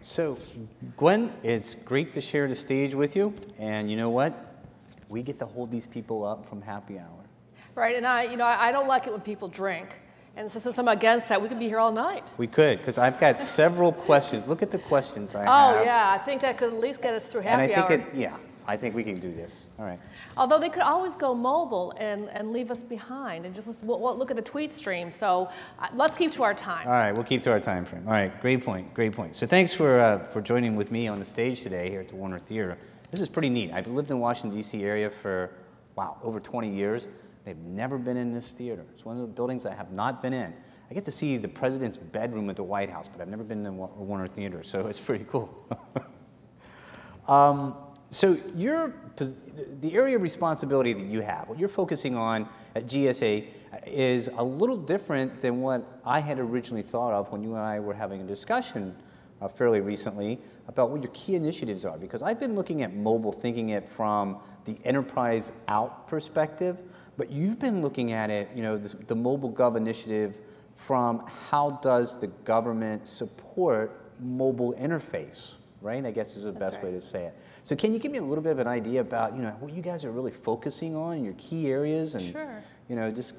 So, Gwen, it's great to share the stage with you, and you know what? We get to hold these people up from happy hour. Right, and I don't like it when people drink, and so since I'm against that, we could be here all night. We could, because I've got several questions. Look at the questions I have. Oh yeah, I think that could at least get us through happy hour. I think we can do this. All right. Although they could always go mobile and leave us behind and just look at the tweet stream. So let's keep to our time. All right, we'll keep to our time frame. All right, great point, great point. So thanks for joining with me on the stage today here at the Warner Theater. This is pretty neat. I've lived in the Washington, D.C. area for, wow, over 20 years. I've never been in this theater. It's one of the buildings I have not been in. I get to see the president's bedroom at the White House, but I've never been in the Warner Theater, so it's pretty cool. So the area of responsibility that you have, what you're focusing on at GSA is a little different than what I had originally thought of when you and I were having a discussion fairly recently about what your key initiatives are. Because I've been looking at mobile, thinking it from the enterprise out perspective, but you've been looking at it, you know, the MobileGov initiative from how does the government support mobile interface, right? I guess is the best way to say it. So can you give me a little bit of an idea about, you know, what you guys are really focusing on, your key areas, and, you know, just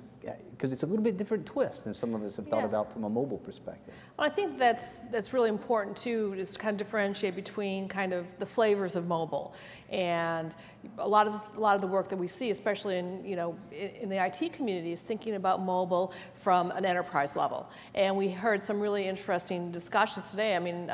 because it's a little bit different twist than some of us have thought about from a mobile perspective. Well, I think that's really important too, is to kind of differentiate between kind of the flavors of mobile, and a lot of the work that we see, especially in in the IT community, is thinking about mobile from an enterprise level. And we heard some really interesting discussions today. I mean,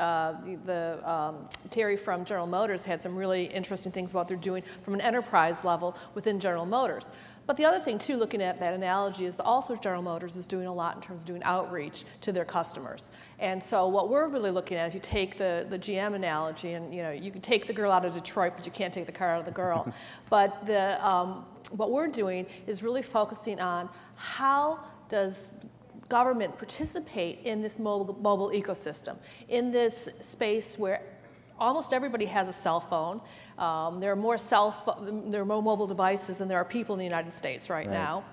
Terry from General Motors had some really interesting things about what they're doing from an enterprise level within General Motors. But the other thing, too, looking at that analogy, is also General Motors is doing a lot in terms of doing outreach to their customers. And so what we're really looking at, if you take the GM analogy, and you can take the girl out of Detroit, but you can't take the car out of the girl. But what we're doing is really focusing on how does government participate in this mobile ecosystem, in this space where almost everybody has a cell phone. There are more mobile devices than there are people in the United States right now.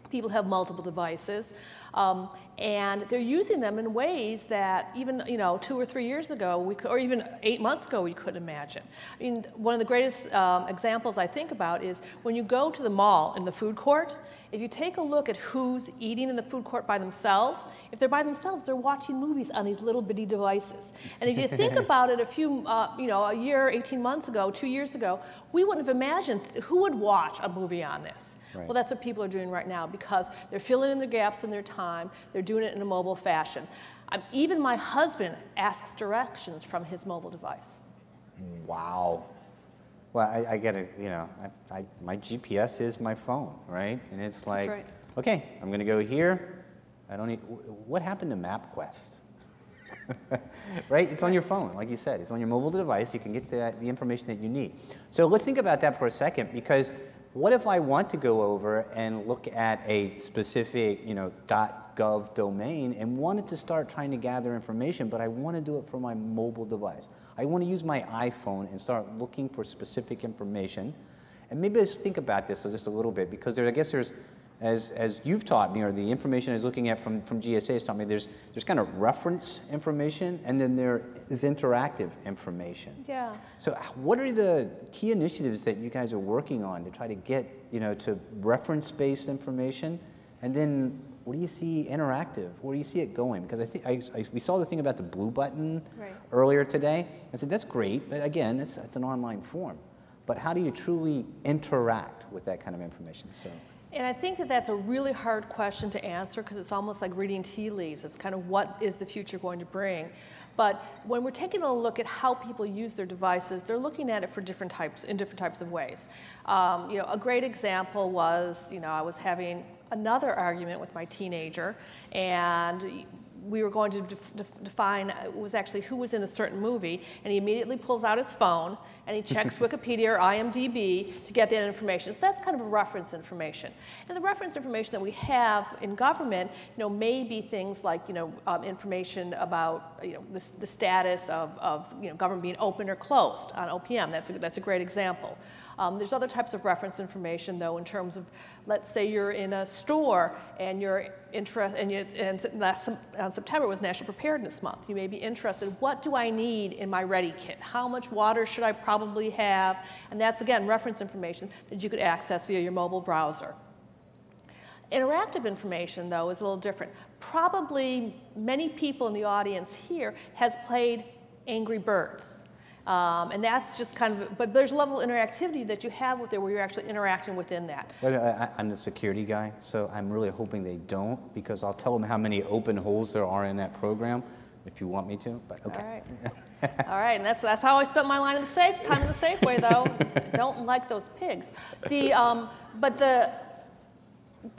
People have multiple devices, and they're using them in ways that even 2 or 3 years ago, or even 8 months ago, we couldn't imagine. I mean, one of the greatest examples I think about is when you go to the mall in the food court. If you take a look at who's eating in the food court by themselves, if they're by themselves, they're watching movies on these little bitty devices. And if you think about it, a year, 18 months ago, 2 years ago, we wouldn't have imagined who would watch a movie on this. Right. Well, that's what people are doing right now, because they're filling in the gaps in their time. They're doing it in a mobile fashion. Even my husband asks directions from his mobile device. Wow. Well, I get it. My GPS is my phone, right? And it's like, okay, I'm going to go here. What happened to MapQuest? Right? It's on your phone, like you said. It's on your mobile device. You can get the information that you need. So let's think about that for a second, because what if I want to go over and look at a specific, .gov domain and wanted to start trying to gather information, but I want to do it from my mobile device. I want to use my iPhone and start looking for specific information. And maybe let's think about this just a little bit, because I guess there's, as you've taught me, or the information I was looking at from GSA has taught me, there's kind of reference information, and then there is interactive information. Yeah. So what are the key initiatives that you guys are working on to try to get, to reference-based information? And then what do you see interactive? Where do you see it going? Because I think we saw the thing about the blue button earlier today. I said, that's great, but again, it's an online form. But how do you truly interact with that kind of information? And I think that that's a really hard question to answer, because it's almost like reading tea leaves. It's kind of, what is the future going to bring? But when we're taking a look at how people use their devices, they're looking at it in different types of ways. A great example was, I was having another argument with my teenager, and we were going to define, it was actually who was in a certain movie, and he immediately pulls out his phone and he checks Wikipedia or IMDb to get that information. So that's kind of a reference information. And the reference information that we have in government, may be things like, information about, the status of government being open or closed on OPM. That's a great example. There's other types of reference information, though, in terms of, let's say you're in a store and you're interested, on September was National Preparedness Month. You may be interested, what do I need in my Ready Kit? How much water should I probably have? And that's, again, reference information that you could access via your mobile browser. Interactive information, though, is a little different. Probably many people in the audience here has played Angry Birds. And that's just kind of, but there's a level of interactivity that you have with it where you're actually interacting within that. But I'm the security guy, so I'm really hoping they don't, because I'll tell them how many open holes there are in that program if you want me to, but okay. All right. All right, and that's how I spent my time in the Safeway, though. I don't like those pigs.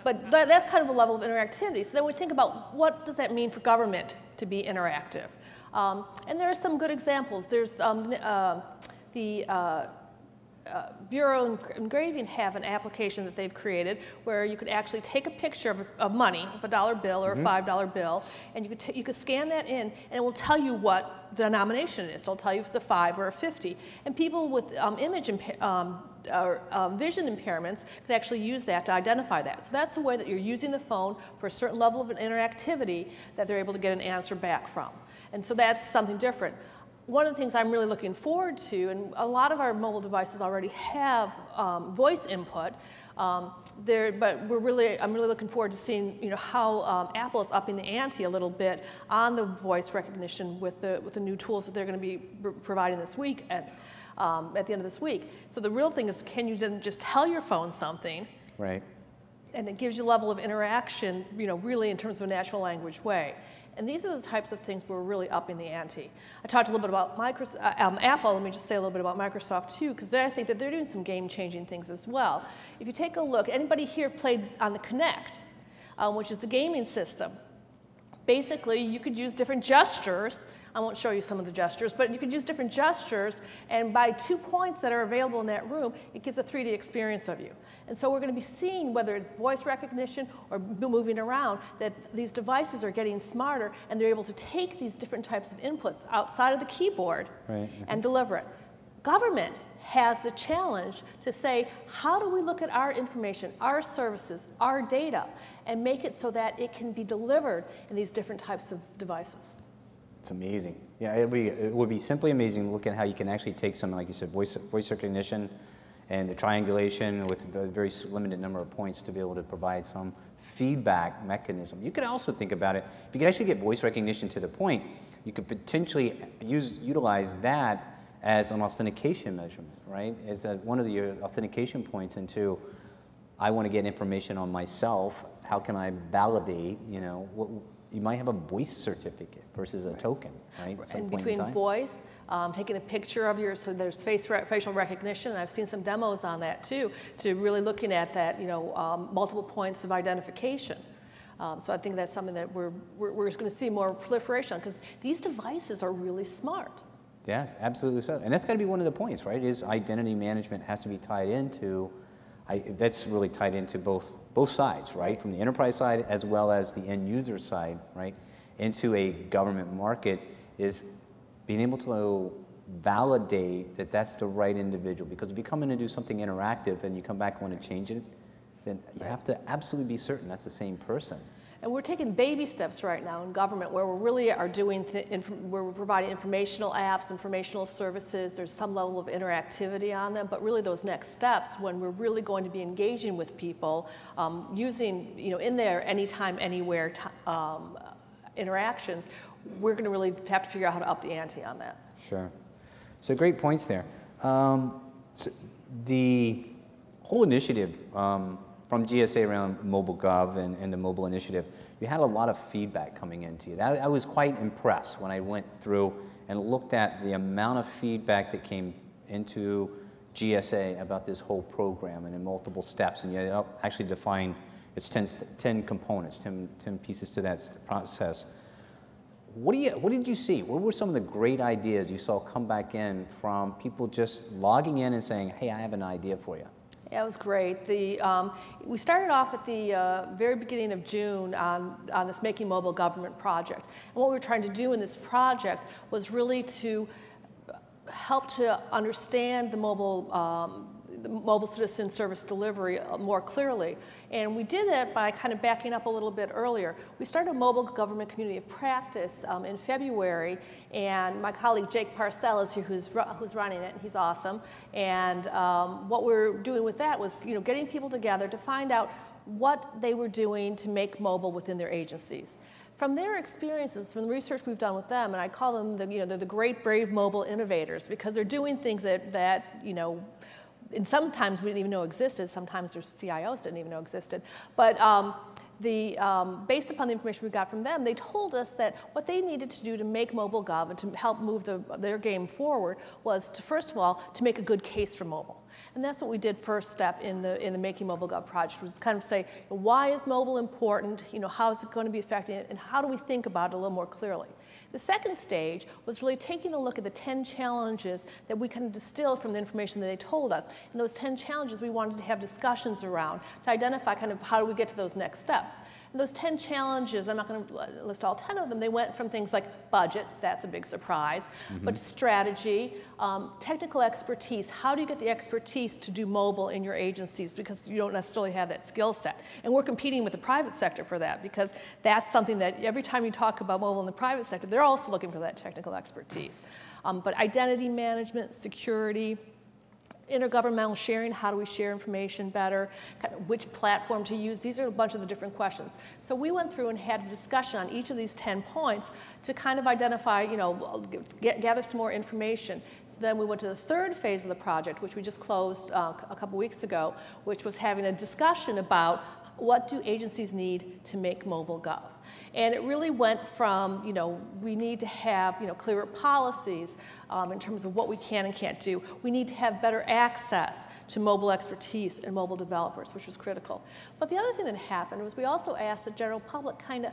But that's kind of a level of interactivity. So then we think about, what does that mean for government to be interactive? And there are some good examples. There's the Bureau of Engraving have an application that they've created where you could actually take a picture of money, of a $1 bill or a $5 bill, and you could scan that in, and it will tell you what denomination it is. It'll tell you if it's a 5 or a 50. And people with vision impairments can actually use that to identify that. So that's the way that you're using the phone for a certain level of interactivity that they're able to get an answer back from. And so that's something different. One of the things I'm really looking forward to, and a lot of our mobile devices already have voice input, but I'm really looking forward to seeing how Apple is upping the ante a little bit on the voice recognition with the new tools that they're going to be providing this week at the end of this week. So the real thing is, can you then just tell your phone something? Right. And it gives you a level of interaction, really in terms of a natural language way. And these are the types of things where we're really upping the ante. I talked a little bit about Apple. Let me just say a little bit about Microsoft too, because I think that they're doing some game-changing things as well. If you take a look, anybody here played on the Kinect, which is the gaming system. Basically, you could use different gestures. I won't show you some of the gestures, but you could use different gestures, and by 2 points that are available in that room, it gives a 3D experience of you. And so we're going to be seeing, whether it's voice recognition or moving around, that these devices are getting smarter, and they're able to take these different types of inputs outside of the keyboard and deliver it. Government has the challenge to say, how do we look at our information, our services, our data, and make it so that it can be delivered in these different types of devices? It's amazing. Yeah, it would be simply amazing to look at how you can actually take some, like you said, voice recognition and the triangulation with a very limited number of points to be able to provide some feedback mechanism. You could also think about it, if you could actually get voice recognition to the point, you could potentially utilize that as an authentication measurement, right? As one of your authentication points into, I want to get information on myself, how can I validate, you might have a voice certificate versus a token, right? And between voice, taking a picture of so there's facial recognition, and I've seen some demos on that too, to really looking at that, multiple points of identification. So I think that's something that we're going to see more proliferation on, because these devices are really smart. Yeah, absolutely so. And that's got to be one of the points, right? Is identity management has to be tied into, that's really tied into both sides, right? From the enterprise side as well as the end user side, right? Into a government market is being able to validate that that's the right individual. Because if you come in and do something interactive and you come back and want to change it, then you have to absolutely be certain that's the same person. And we're taking baby steps right now in government where we really are doing, where we're providing informational apps, informational services. There's some level of interactivity on them, but really those next steps when we're really going to be engaging with people using, in their anytime, anywhere interactions, we're going to really have to figure out how to up the ante on that. Sure. So great points there. So the whole initiative from GSA around MobileGov and the mobile initiative, you had a lot of feedback coming into you. I was quite impressed when I went through and looked at the amount of feedback that came into GSA about this whole program and in multiple steps. And you actually define, it's 10 components, 10 pieces to that process. What did you see? What were some of the great ideas you saw come back in from people just logging in and saying, hey, I have an idea for you? Yeah, it was great. We started off at the very beginning of June on this Making Mobile Government project. And what we were trying to do in this project was really to help to understand the mobile the mobile citizen service delivery more clearly. And we did it by kind of backing up a little bit earlier. We started a mobile government community of practice in February, and my colleague Jake Parcell is here who's running it, and he's awesome. And what we're doing with that was getting people together to find out what they were doing to make mobile within their agencies. From their experiences, from the research we've done with them, and I call them they're the great brave mobile innovators, because they're doing things that and sometimes we didn't even know existed, sometimes their CIOs didn't even know existed. But based upon the information we got from them, they told us that what they needed to do to make MobileGov and to help move their game forward was to, first of all, to make a good case for mobile. And that's what we did first step in the Making MobileGov project, was kind of say, why is mobile important? How is it going to be affecting it? And how do we think about it a little more clearly? The second stage was really taking a look at the 10 challenges that we kind of distilled from the information that they told us. And those 10 challenges we wanted to have discussions around to identify kind of how do we get to those next steps. And those 10 challenges, I'm not going to list all 10 of them, they went from things like budget, that's a big surprise, but strategy, technical expertise. How do you get the expertise to do mobile in your agencies, because you don't necessarily have that skill set? And we're competing with the private sector for that, because that's something that every time you talk about mobile in the private sector, they're also looking for that technical expertise. But identity management, security, intergovernmental sharing, how do we share information better, kind of which platform to use, these are a bunch of the different questions. So we went through and had a discussion on each of these 10 points to kind of identify, gather some more information. So then we went to the third phase of the project, which we just closed a couple weeks ago, which was having a discussion about what do agencies need to make MobileGov. And it really went from, we need to have, clearer policies in terms of what we can and can't do. We need to have better access to mobile expertise and mobile developers, which was critical. But the other thing that happened was we also asked the general public kind of,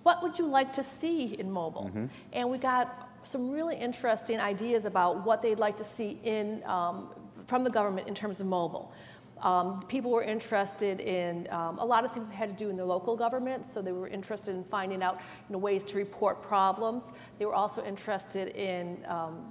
what would you like to see in mobile? And we got some really interesting ideas about what they'd like to see from the government in terms of mobile. People were interested in a lot of things that had to do in their local government, so they were interested in finding out ways to report problems. They were also interested in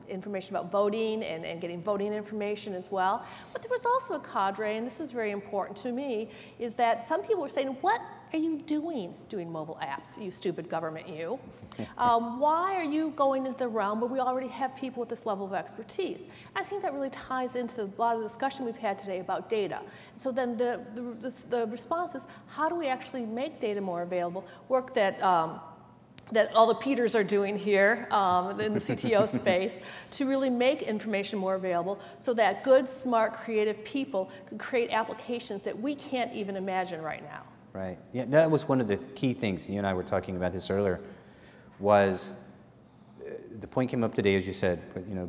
information about voting and getting voting information as well. But there was also a cadre, and this is very important to me, is that some people were saying, what are you doing mobile apps, you stupid government, you? Why are you going into the realm where we already have people with this level of expertise? I think that really ties into a lot of the discussion we've had today about data. So then the response is, how do we actually make data more available? Work that that all the Peters are doing here in the CTO space to really make information more available so that good, smart, creative people can create applications that we can't even imagine right now. Right. Yeah, that was one of the key things. You and I were talking about this earlier. Was the point came up today, as you said,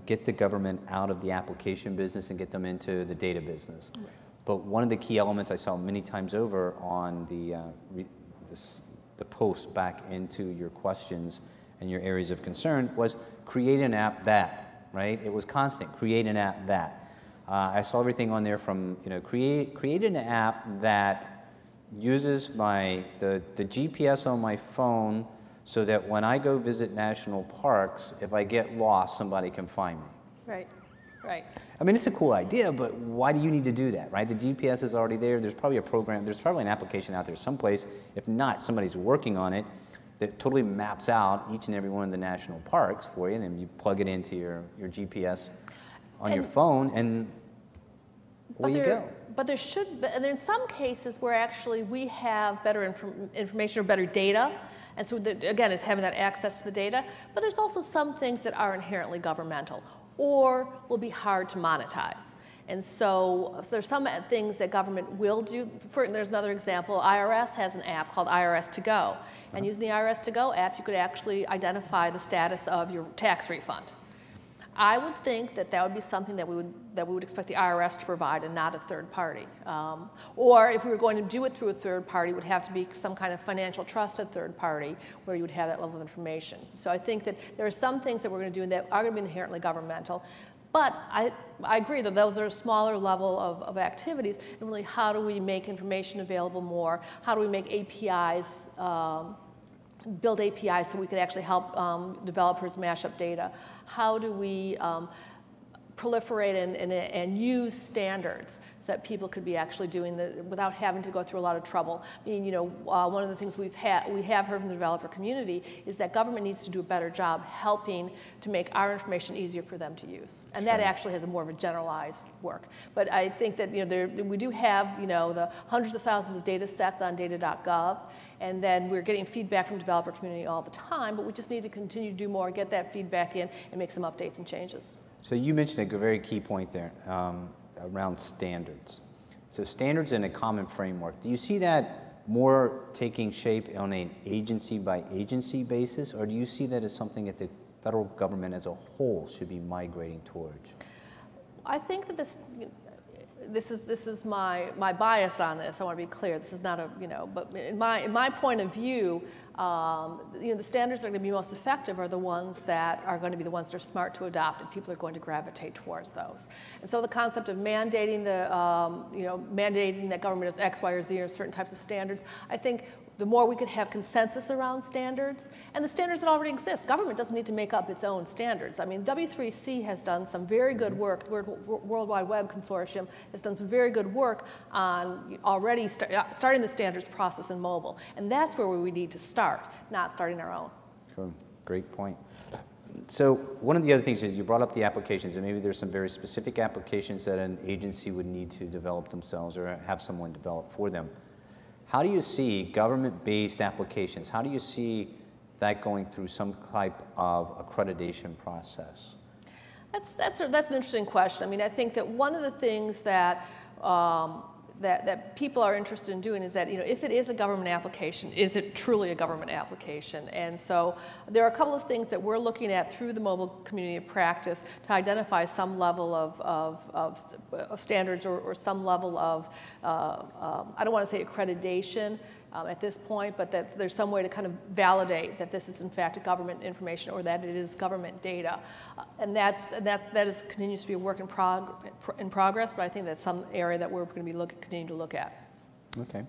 get the government out of the application business and get them into the data business. Right. But one of the key elements I saw many times over on the post back into your questions and your areas of concern was create an app that, right? It was constant. Create an app that. I saw everything on there from create an app that uses the GPS on my phone so that when I go visit national parks, if I get lost, somebody can find me. Right, right. I mean, it's a cool idea, but why do you need to do that, right? The GPS is already there. There's probably a program, there's probably an application out there someplace. If not, somebody's working on it that totally maps out each and every one of the national parks for you, and then you plug it into your GPS on your phone, and away you go. But there should be, and in some cases where actually we have better information or better data, and so again, it's having that access to the data, but there's also some things that are inherently governmental or will be hard to monetize. And so there's some things that government will do. There's another example. IRS has an app called IRS To Go. And using the IRS To Go app, you could actually identify the status of your tax refund. I would think that that would be something that we would expect the IRS to provide and not a third party. Or if we were going to do it through a third party, it would have to be some kind of financial trusted third party where you would have that level of information. So I think that there are some things that we're going to do that are going to be inherently governmental. But I agree that those are a smaller level of activities, and really how do we make information available more? How do we make APIs, build APIs so we could actually help developers mash up data? How do we proliferate and use standards so that people could be actually doing without having to go through a lot of trouble. I mean, one of the things we have heard from the developer community is that government needs to do a better job helping to make our information easier for them to use. And that actually has a more of a generalized work. But I think that we do have the hundreds of thousands of data sets on data.gov, and then we're getting feedback from the developer community all the time, but we just need to continue to do more, get that feedback in, and make some updates and changes. So you mentioned a very key point there around standards. So standards in a common framework. Do you see that more taking shape on an agency by agency basis, or do you see that as something that the federal government as a whole should be migrating towards? I think that this is my bias on this. I want to be clear. This is not a but in my point of view, the standards that are going to be most effective are the ones that are going to be the ones that are smart to adopt, and people are going to gravitate towards those. And so the concept of mandating mandating that government is X, Y, or Z or certain types of standards, I think the more we could have consensus around standards, and the standards that already exist. Government doesn't need to make up its own standards. I mean, W3C has done some very good work. The World Wide Web Consortium has done some very good work on already starting the standards process in mobile. And that's where we need to start, not starting our own. Sure, great point. So one of the other things is you brought up the applications, and maybe there's some very specific applications that an agency would need to develop themselves or have someone develop for them. How do you see government-based applications? How do you see that going through some type of accreditation process? That's an interesting question. I mean, I think that one of the things that that people are interested in doing is that, if it is a government application, is it truly a government application? And so there are a couple of things that we're looking at through the mobile community of practice to identify some level of standards or some level of, I don't want to say accreditation at this point, but that there's some way to kind of validate that this is in fact a government information or that it is government data. And that continues to be a work in progress, but I think that's some area that we're going to be continuing to look at. Okay.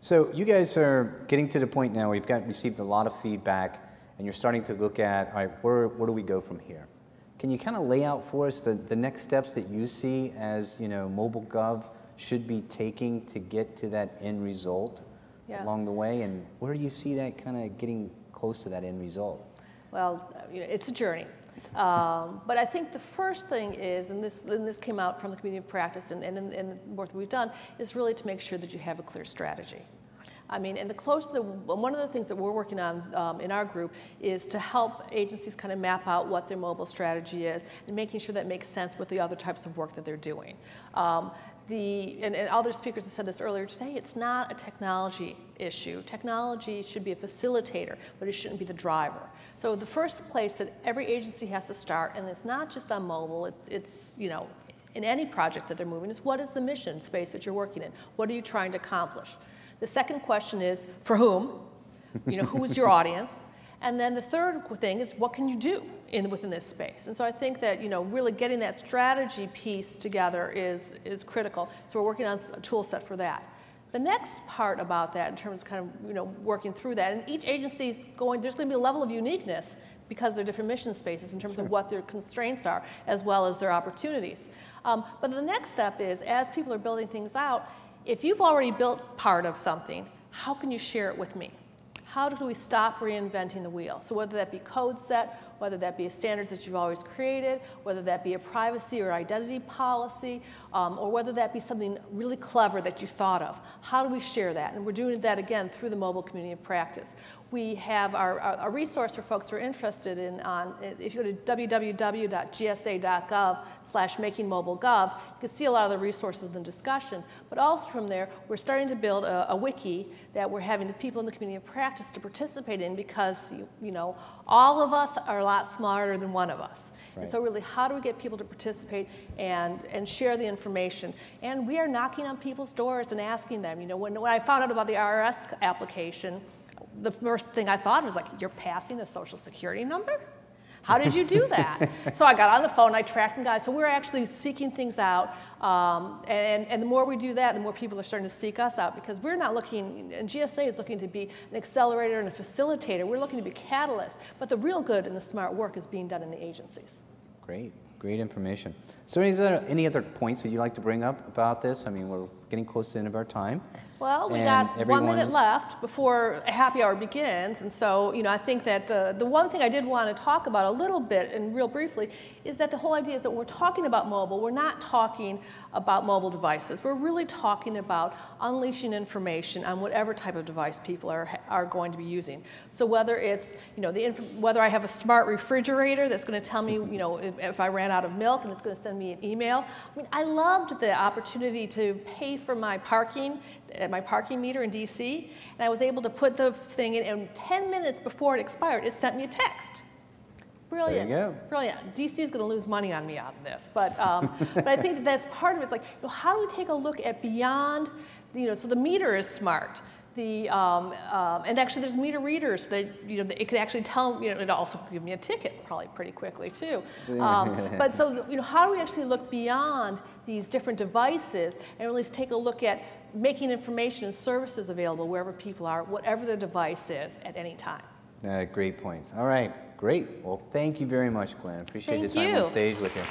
So you guys are getting to the point now where you've received a lot of feedback and you're starting to look at, all right, where do we go from here? Can you kind of lay out for us the next steps that you see as, MobileGov should be taking to get to that end result? Yeah. Along the way, and where do you see that kind of getting close to that end result? Well, it's a journey. But I think the first thing is, and this came out from the community of practice and in the work that we've done, is really to make sure that you have a clear strategy. I mean, and one of the things that we're working on in our group is to help agencies kind of map out what their mobile strategy is and making sure that makes sense with the other types of work that they're doing. And other speakers have said this earlier today, it's not a technology issue. Technology should be a facilitator, but it shouldn't be the driver. So the first place that every agency has to start, and it's not just on mobile, it's in any project that they're moving, is what is the mission space that you're working in? What are you trying to accomplish? The second question is, for whom? Who is your audience? And then the third thing is, what can you do within this space? And so I think that really getting that strategy piece together is critical. So we're working on a tool set for that. The next part about that, in terms of kind of working through that, and each agency is there's going to be a level of uniqueness because they're different mission spaces in terms of what their constraints are, as well as their opportunities. But the next step is, as people are building things out, if you've already built part of something, how can you share it with me? How do we stop reinventing the wheel? So whether that be code set, whether that be standards that you've always created, whether that be a privacy or identity policy, or whether that be something really clever that you thought of. How do we share that? And we're doing that, again, through the mobile community of practice. We have a resource for folks who are interested in, if you go to www.gsa.gov/makingmobilegov, you can see a lot of the resources in the discussion. But also from there, we're starting to build a wiki that we're having the people in the community of practice to participate in because, all of us are a lot smarter than one of us. Right. And so really, how do we get people to participate and share the information? And we are knocking on people's doors and asking them. When I found out about the IRS application, the first thing I thought was like, you're passing a social security number? How did you do that? So I got on the phone, I tracked them guys. So we're actually seeking things out. And the more we do that, the more people are starting to seek us out because we're not looking, and GSA is looking to be an accelerator and a facilitator. We're looking to be catalysts. But the real good and the smart work is being done in the agencies. Great, Great information. So any other points that you'd like to bring up about this? I mean, we're getting close to the end of our time. Well, we got 1 minute left before happy hour begins, and so I think that the one thing I did want to talk about a little bit and real briefly is that the whole idea is that when we're talking about mobile, we're not talking about mobile devices. We're really talking about unleashing information on whatever type of device people are going to be using. So whether it's whether I have a smart refrigerator that's going to tell me if I ran out of milk and it's going to send me an email. I mean, I loved the opportunity to pay for my parking at my parking meter in DC, and I was able to put the thing in, and 10 minutes before it expired, it sent me a text. Brilliant. There you go. Brilliant. DC is going to lose money on me out of this, but I think that that's part of it. It's like, how do we take a look at beyond, so the meter is smart. And actually, there's meter readers that it could actually tell. It also could give me a ticket probably pretty quickly too. But so how do we actually look beyond these different devices and really take a look at making information and services available wherever people are, whatever the device is at any time? Great points. All right, great. Well, thank you very much, Gwynne. Appreciate the time on stage with you.